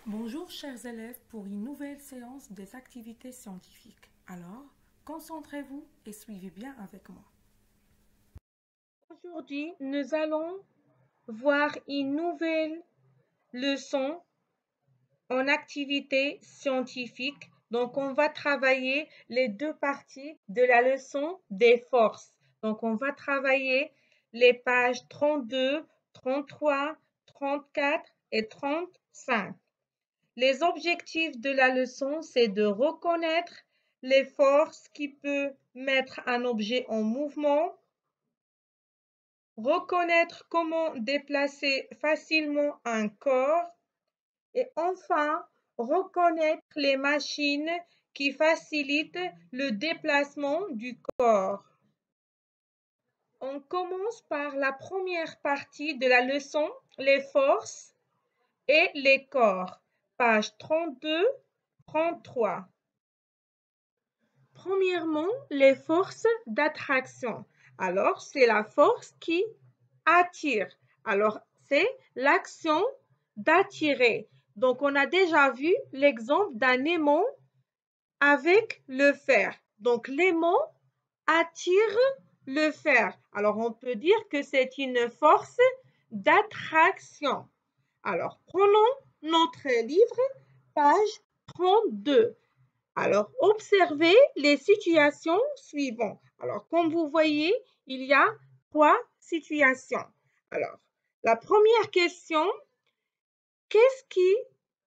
Bonjour chers élèves pour une nouvelle séance des activités scientifiques. Alors, concentrez-vous et suivez bien avec moi. Aujourd'hui, nous allons voir une nouvelle leçon en activité scientifique. Donc, on va travailler les deux parties de la leçon des forces. Donc, on va travailler les pages 32, 33, 34 et 35. Les objectifs de la leçon, c'est de reconnaître les forces qui peuvent mettre un objet en mouvement, reconnaître comment déplacer facilement un corps et enfin, reconnaître les machines qui facilitent le déplacement du corps. On commence par la première partie de la leçon, les forces et les corps, page 32, 33. Premièrement, les forces d'attraction. Alors, c'est la force qui attire. Alors, c'est l'action d'attirer. Donc, on a déjà vu l'exemple d'un aimant avec le fer. Donc, l'aimant attire le fer. Alors, on peut dire que c'est une force d'attraction. Alors, prenons notre livre, page 32. Alors, observez les situations suivantes. Alors, comme vous voyez, il y a 3 situations. Alors, la première question, qu'est-ce qui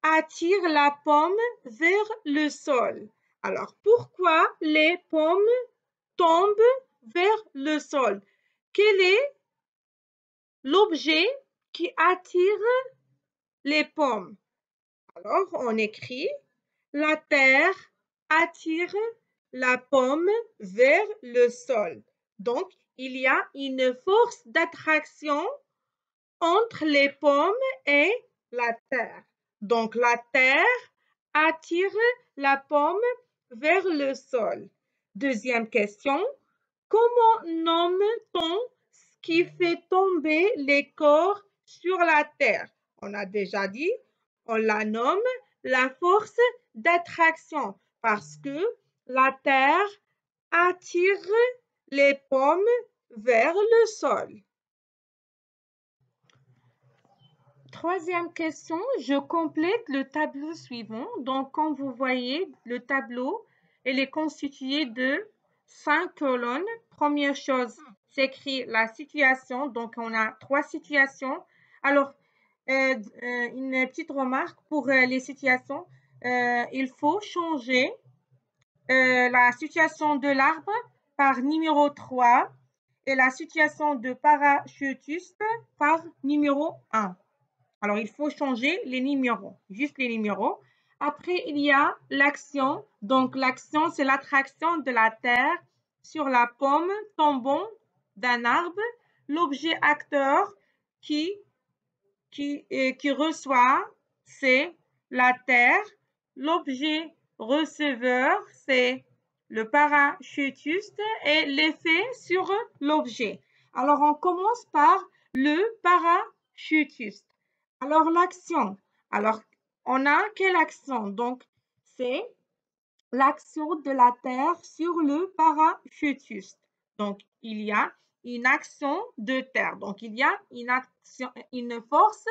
attire la pomme vers le sol? Alors, pourquoi les pommes tombent vers le sol? Quel est l'objet qui attire les pommes? Alors, on écrit la terre attire la pomme vers le sol. Donc, il y a une force d'attraction entre les pommes et la terre. Donc, la terre attire la pomme vers le sol. Deuxième question, comment nomme-t-on ce qui fait tomber les corps sur la terre? On a déjà dit, on la nomme la force d'attraction parce que la terre attire les pommes vers le sol. Troisième question, je complète le tableau suivant. Donc, comme vous voyez, le tableau, il est constitué de 5 colonnes. Première chose, s'écrit la situation. Donc, on a 3 situations. Alors, une petite remarque pour les situations. Il faut changer la situation de l'arbre par numéro 3 et la situation de parachutiste par numéro 1. Alors, il faut changer les numéros, juste les numéros. Après, il y a l'action. Donc, l'action, c'est l'attraction de la terre sur la pomme tombant d'un arbre. L'objet acteur qui reçoit, c'est la terre. L'objet receveur, c'est le parachutiste et l'effet sur l'objet. Alors, on commence par le parachutiste. Alors, l'action. Alors, on a quelle action? Donc, c'est l'action de la terre sur le parachutiste. Donc, il y a une action de terre. Donc, il y a une force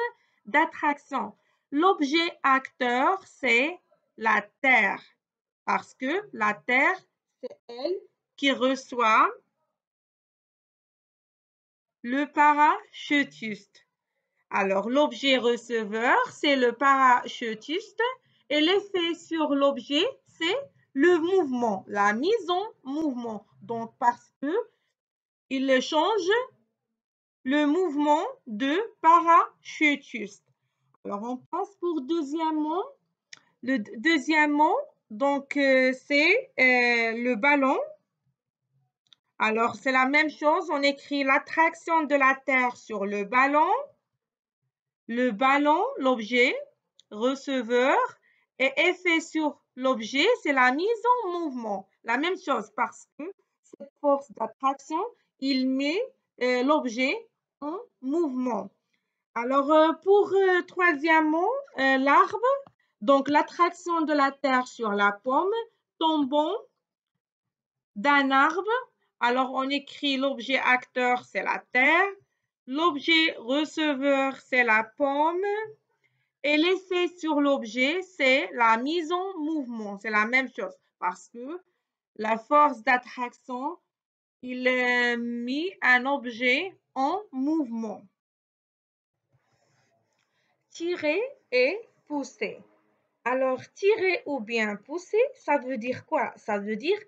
d'attraction. L'objet acteur, c'est la terre. Parce que la terre, c'est elle qui reçoit le parachutiste. Alors, l'objet receveur, c'est le parachutiste et l'effet sur l'objet, c'est le mouvement, la mise en mouvement. Donc, parce qu'il change le mouvement de parachutiste. Alors, on passe pour deuxièmement. Le deuxièmement, donc, c'est le ballon. Alors, c'est la même chose. On écrit l'attraction de la Terre sur le ballon, l'objet receveur, et effet sur l'objet, c'est la mise en mouvement. La même chose parce que cette force d'attraction, il met l'objet en mouvement. Alors, pour troisièmement, l'arbre. Donc, l'attraction de la Terre sur la pomme tombant d'un arbre. Alors, on écrit l'objet acteur, c'est la Terre. L'objet receveur, c'est la pomme. Et l'effet sur l'objet, c'est la mise en mouvement. C'est la même chose parce que la force d'attraction, il met un objet en mouvement. Tirer et pousser. Alors, tirer ou bien pousser, ça veut dire quoi? Ça veut dire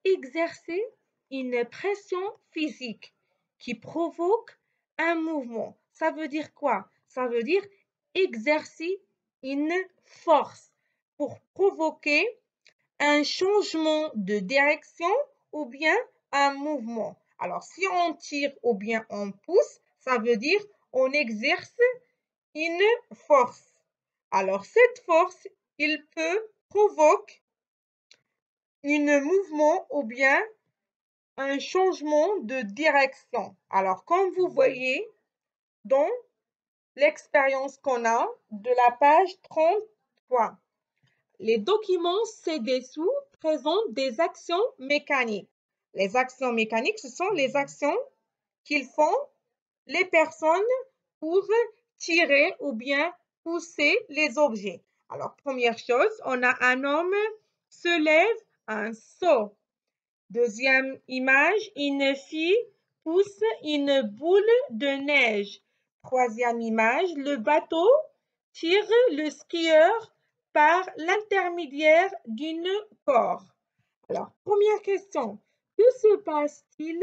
exercer une pression physique qui provoque un mouvement. Ça veut dire quoi? Ça veut dire exercer une force pour provoquer un changement de direction ou bien un mouvement. Alors, si on tire ou bien on pousse, ça veut dire on exerce une force. Alors, cette force, il peut provoquer un mouvement ou bien un changement de direction. Alors, comme vous voyez dans l'expérience qu'on a de la page 33, les documents ci-dessous présentent des actions mécaniques. Les actions mécaniques, ce sont les actions qu'ils font les personnes pour tirer ou bien pousser les objets. Alors, première chose, on a un homme se lève un seau. Deuxième image, une fille pousse une boule de neige. Troisième image, le bateau tire le skieur par l'intermédiaire d'une corde. Alors, première question, que se passe-t-il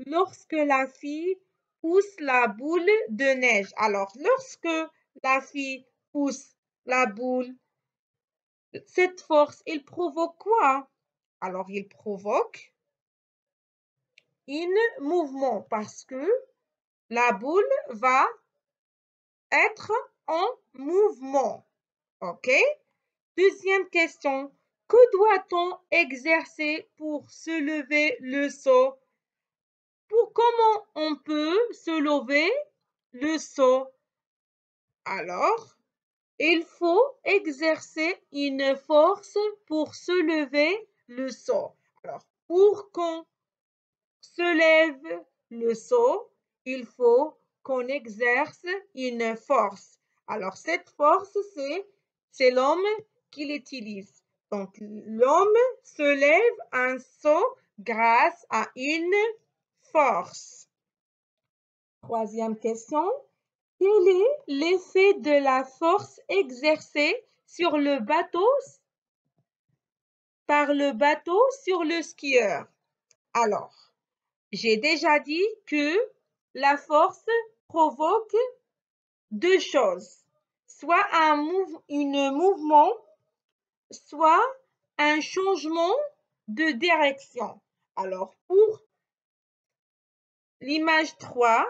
lorsque la fille pousse la boule de neige? Alors, lorsque la fille pousse la boule, cette force, il provoque quoi? Alors, il provoque un mouvement parce que la boule va être en mouvement. OK? Deuxième question. Que doit-on exercer pour se lever le seau? Comment on peut se lever le seau? Alors, il faut exercer une force pour se lever le seau. Alors, pour qu'on se lève le seau, il faut qu'on exerce une force. Alors, cette force, c'est l'homme qui l'utilise. Donc, l'homme se lève un seau grâce à une force. Troisième question. Quel est l'effet de la force exercée sur le bateau par le bateau sur le skieur? Alors, j'ai déjà dit que la force provoque deux choses, soit un mouvement, soit un changement de direction. Alors, pour l'image 3,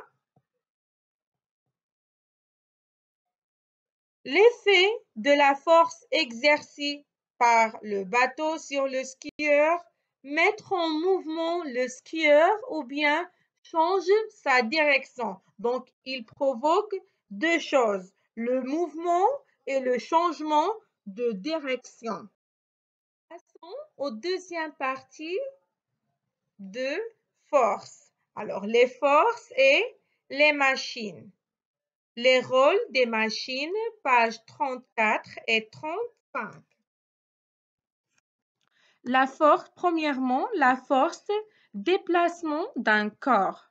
l'effet de la force exercée par le bateau sur le skieur, mettre en mouvement le skieur ou bien change sa direction. Donc, il provoque deux choses, le mouvement et le changement de direction. Passons aux deuxième partie de force. Alors, les forces et les machines. Les rôles des machines, pages 34 et 35. La force, premièrement, la force déplacement d'un corps.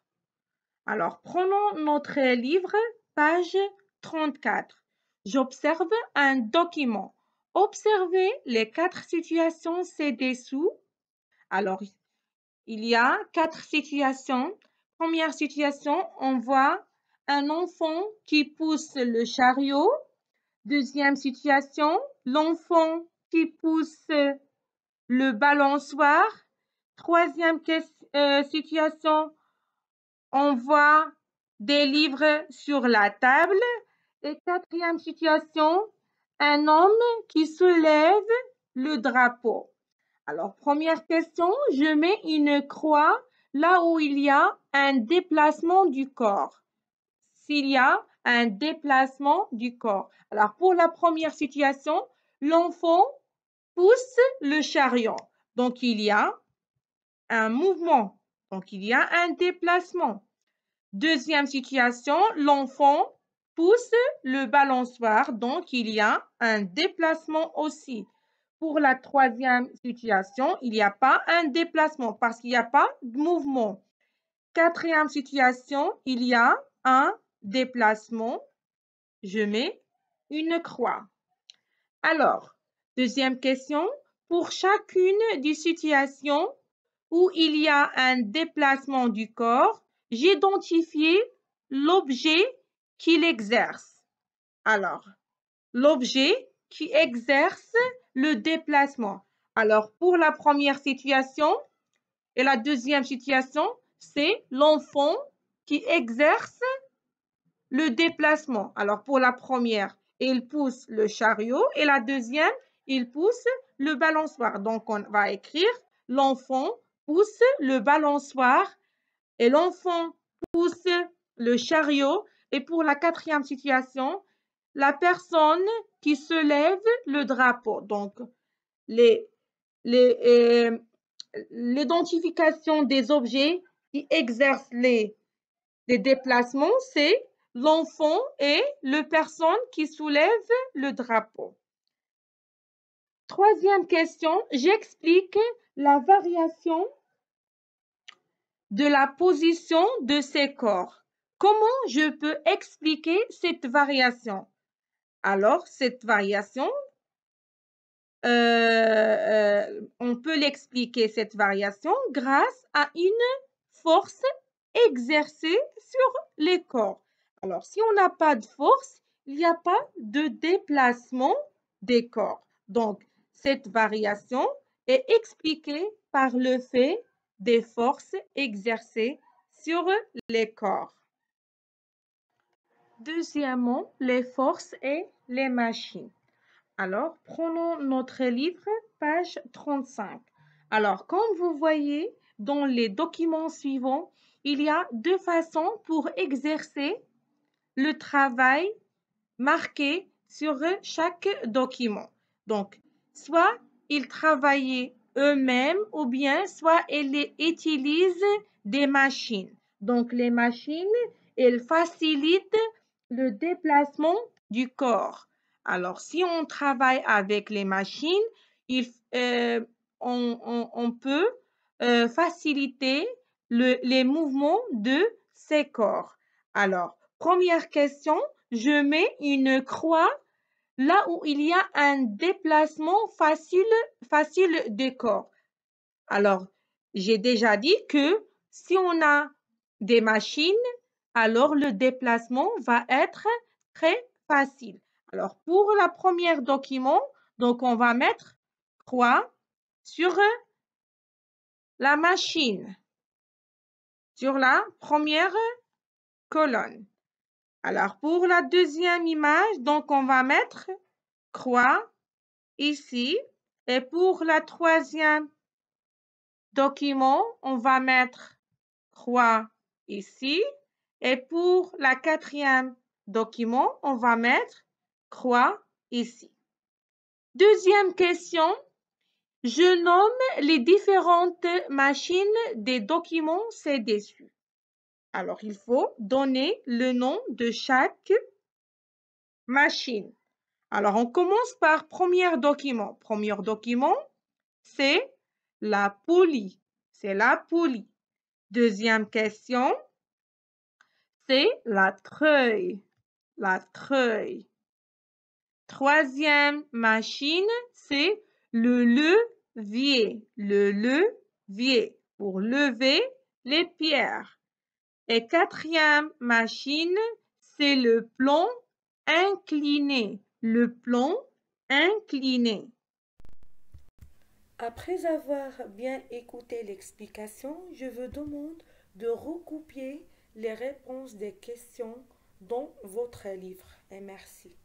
Alors, prenons notre livre, page 34. J'observe un document. Observez les 4 situations ci-dessous. Alors, il y a 4 situations. Première situation, on voit un enfant qui pousse le chariot. Deuxième situation, l'enfant qui pousse le balançoire. Troisième situation, on voit des livres sur la table. Et quatrième situation, un homme qui soulève le drapeau. Alors, première question, je mets une croix là où il y a un déplacement du corps. S'il y a un déplacement du corps. Alors, pour la première situation, l'enfant pousse le chariot. Donc, il y a un mouvement. Donc, il y a un déplacement. Deuxième situation, l'enfant pousse le balançoire. Donc, il y a un déplacement aussi. Pour la troisième situation, il n'y a pas un déplacement parce qu'il n'y a pas de mouvement. Quatrième situation, il y a un déplacement. Je mets une croix. Alors, deuxième question, pour chacune des situations où il y a un déplacement du corps, j'identifie l'objet qu'il exerce. Alors, l'objet qui exerce le déplacement. Alors, pour la première situation et la deuxième situation, c'est l'enfant qui exerce le déplacement. Alors, pour la première, il pousse le chariot et la deuxième, il pousse le balançoire. Donc, on va écrire l'enfant pousse le balançoire et l'enfant pousse le chariot. Et pour la quatrième situation, la personne qui se lève le drapeau. Donc, l'identification des objets qui exercent les déplacements, c'est l'enfant et la personne qui soulève le drapeau. Troisième question, j'explique la variation de la position de ces corps. Comment je peux expliquer cette variation? Alors, cette variation, on peut l'expliquer, cette variation, grâce à une force exercée sur les corps. Alors, si on n'a pas de force, il n'y a pas de déplacement des corps. Donc, cette variation est expliquée par le fait des forces exercées sur les corps. Deuxièmement, les forces et les machines. Alors, prenons notre livre, page 35. Alors, comme vous voyez dans les documents suivants, il y a deux façons pour exercer le travail marqué sur chaque document. Donc, soit ils travaillaient eux-mêmes ou bien soit ils utilisent des machines. Donc, les machines, elles facilitent le déplacement du corps. Alors, si on travaille avec les machines, on peut faciliter les mouvements de ces corps. Alors, première question, je mets une croix là où il y a un déplacement facile des corps. Alors, j'ai déjà dit que si on a des machines, alors le déplacement va être très facile. Alors, pour la première document, donc on va mettre croix sur la machine, sur la première colonne. Alors, pour la deuxième image, donc on va mettre croix ici. Et pour la troisième document, on va mettre croix ici. Et pour la quatrième document, on va mettre croix ici. Deuxième question, je nomme les différentes machines des documents ci-dessus. Alors, il faut donner le nom de chaque machine. Alors, on commence par premier document. Premier document, c'est la poulie. C'est la poulie. Deuxième question, c'est la treuille. La treuille. Troisième machine, c'est le levier. Le levier pour lever les pierres. Et quatrième machine, c'est le plomb incliné. Le plomb incliné. Après avoir bien écouté l'explication, je vous demande de recopier les réponses des questions dans votre livre. Et merci.